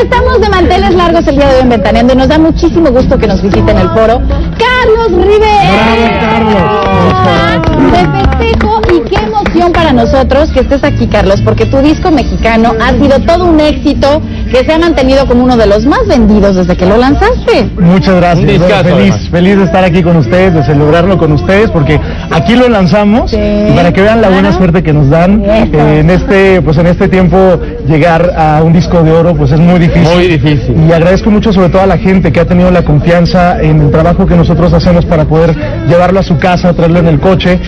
estamos de manteles largos el día de hoy en Ventaneando y nos da muchísimo gusto que nos visiten el foro Carlos Rivera. ¡Bravo, Carlos! De festejo y qué emoción para nosotros que estés aquí, Carlos, porque tu disco mexicano ha sido todo un éxito que se ha mantenido como uno de los más vendidos desde que lo lanzaste. Muchas gracias. Un discazo, feliz de estar aquí con ustedes, de celebrarlo con ustedes, porque aquí lo lanzamos y para que vean la buena suerte que nos dan en este tiempo llegar a un disco de oro, pues es muy difícil. Muy difícil. Y agradezco mucho sobre todo a la gente que ha tenido la confianza en el trabajo que nosotros hacemos para poder llevarlo a su casa, traerlo en el coche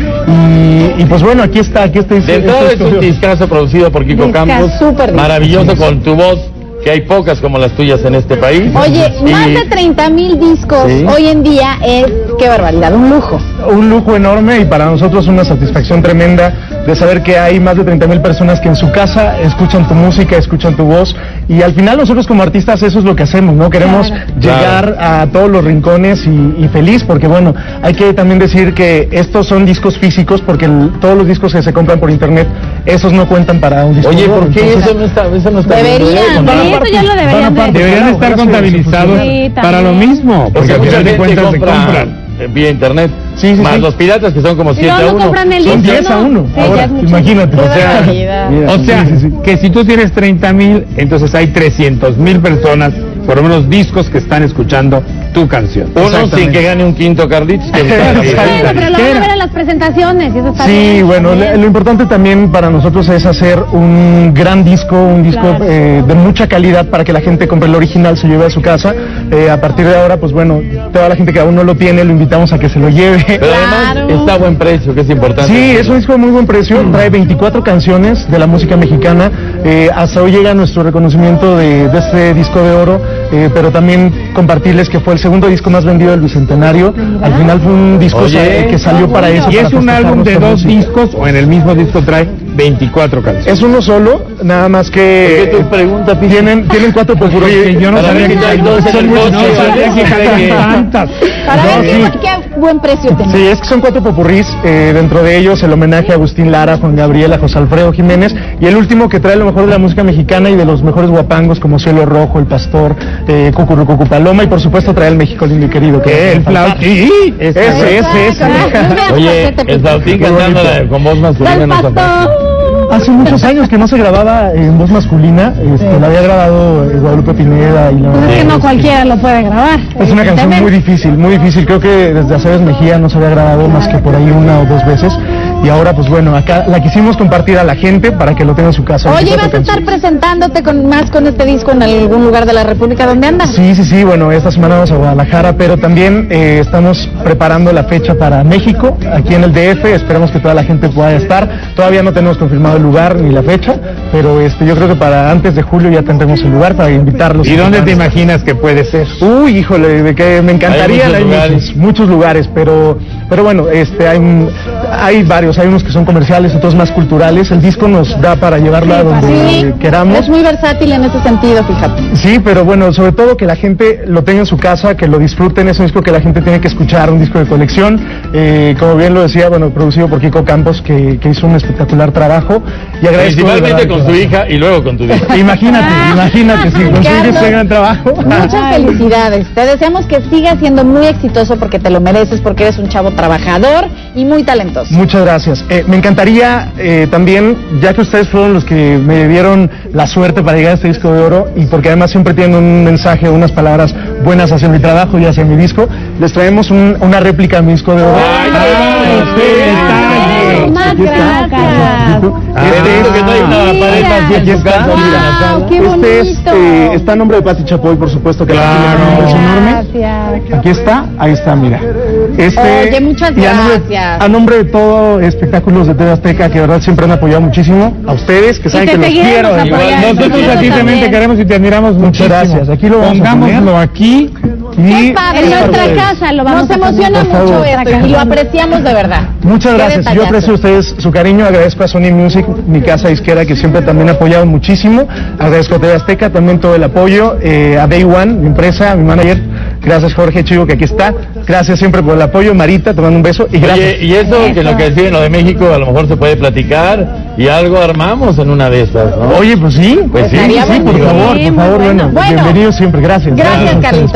y pues bueno, aquí está. De entrada es un discazo producido por Kiko Campos, maravilloso con tu voz, que hay pocas como las tuyas en este país. Oye, más de 30,000 discos hoy en día es, qué barbaridad, un lujo. Un lujo enorme y para nosotros una satisfacción tremenda de saber que hay más de 30,000 personas que en su casa escuchan tu música, escuchan tu voz y al final nosotros como artistas eso es lo que hacemos, ¿no? Queremos llegar a todos los rincones y feliz porque bueno, hay que también decir que estos son discos físicos porque todos los discos que se compran por internet, esos no cuentan para un disco. Oye, de oro. ¿por qué Entonces, eso no está Deberían, eso ya lo deberían estar contabilizados para lo mismo, porque al final de cuentas se compran vía internet, sí, más sí. los piratas que son como 7 a 1. Son 10 a 1. Sí, Ahora, imagínate. O sea, que si tú tienes 30,000, entonces hay 300,000 personas, por lo menos discos que están escuchando tu canción. Uno sin que gane un quinto Carlitos. Que Bueno, pero lo van a ver en las presentaciones y eso está bien. Sí, bueno, lo importante también para nosotros es hacer un gran disco, de mucha calidad para que la gente compre el original, se lleve a su casa. A partir de ahora, pues bueno, toda la gente que aún no lo tiene, lo invitamos a que se lo lleve. Pero además está a buen precio, que es importante. Sí, es un disco de muy buen precio, trae 24 canciones de la música mexicana. Hasta hoy llega nuestro reconocimiento de este disco de oro, pero también compartirles que fue el segundo disco más vendido del Bicentenario. Al final fue un disco que salió para eso. ¿Y es un álbum de dos discos o en el mismo disco trae 24 canciones? Es uno solo, nada más que ¿Qué tu pregunta, tienen 4 popurrí. Yo no sabía que hay tantas. Para ver qué buen precio tenés. Sí, es que son 4 popurrís, dentro de ellos el homenaje a Agustín Lara, Juan Gabriel, a José Alfredo Jiménez, y el último que trae lo mejor de la música mexicana y de los mejores guapangos como Cielo Rojo, El Pastor, Cucurucucu Paloma, y por supuesto trae el México lindo y querido, que El flautín. Ese. Oye, el flautín cantando con voz masculina no está fácil. Hace muchos años que no se grababa en voz masculina, la había grabado Guadalupe Pineda y Pues es que no cualquiera lo puede grabar. Es una canción muy difícil, creo que desde Aceves Mejía no se había grabado más que por ahí 1 o 2 veces. Y ahora, pues bueno, acá la quisimos compartir a la gente para que lo tenga en su casa. Oye, ¿vas a estar presentándote con este disco en algún lugar de la República? ¿Dónde andas? Sí, bueno, esta semana vamos a Guadalajara, pero también estamos preparando la fecha para México, aquí en el DF, esperemos que toda la gente pueda estar. Todavía no tenemos confirmado el lugar ni la fecha, pero yo creo que para antes de julio ya tendremos el lugar para invitarlos. ¿Y dónde te imaginas que puede ser? Uy, híjole, de que me encantaría. Hay muchos lugares, pero bueno, hay varios. Hay unos que son comerciales, otros más culturales. El disco nos da para llevarlo a donde queramos. Es muy versátil en ese sentido, fíjate. Sí, pero bueno, sobre todo que la gente lo tenga en su casa, que lo disfruten. Es un disco que la gente tiene que escuchar, un disco de colección. Como bien lo decía, bueno, producido por Kiko Campos, que hizo un espectacular trabajo. Y agradezco principalmente con su hija y luego con tu hija. Imagínate, si consigues ese gran trabajo. Muchas felicidades. Te deseamos que sigas siendo muy exitoso porque te lo mereces, porque eres un chavo trabajador y muy talentoso. Muchas gracias. Me encantaría también, ya que ustedes fueron los que me dieron la suerte para llegar a este disco de oro y porque además siempre tienen un mensaje, unas palabras buenas hacia mi trabajo y hacia mi disco, les traemos una réplica de mi disco de oro. Más gracias. Está a nombre de Pati Chapoy, por supuesto, que es enorme. Aquí está, ahí está, mira. Oye, muchas gracias. A nombre de todo Espectáculos de TV Azteca, que de verdad siempre han apoyado muchísimo, a ustedes, que saben que los quiero. Nosotros a ti también te queremos y te admiramos muchísimo. Muchas gracias. Aquí lo vamos a poner. Pongámoslo aquí. Qué padre. En nuestra casa lo vamos a poner. Nos emociona mucho esto y lo apreciamos de verdad. Muchas gracias. Yo aprecio a ustedes su cariño. Agradezco a Sony Music, mi casa disquera, que siempre también ha apoyado muchísimo. Agradezco a TV Azteca también todo el apoyo. A Day One, mi empresa, a mi manager, Gracias, Jorge Chivo, que aquí está. Gracias siempre por el apoyo. Marita, te mando un beso. Y gracias. Oye, y eso, que lo que deciden lo de México, a lo mejor se puede platicar y algo armamos en una de estas, ¿no? Oye, pues sí. Pues sí, por favor, bueno, bienvenido siempre. Gracias. Gracias, Carlitos.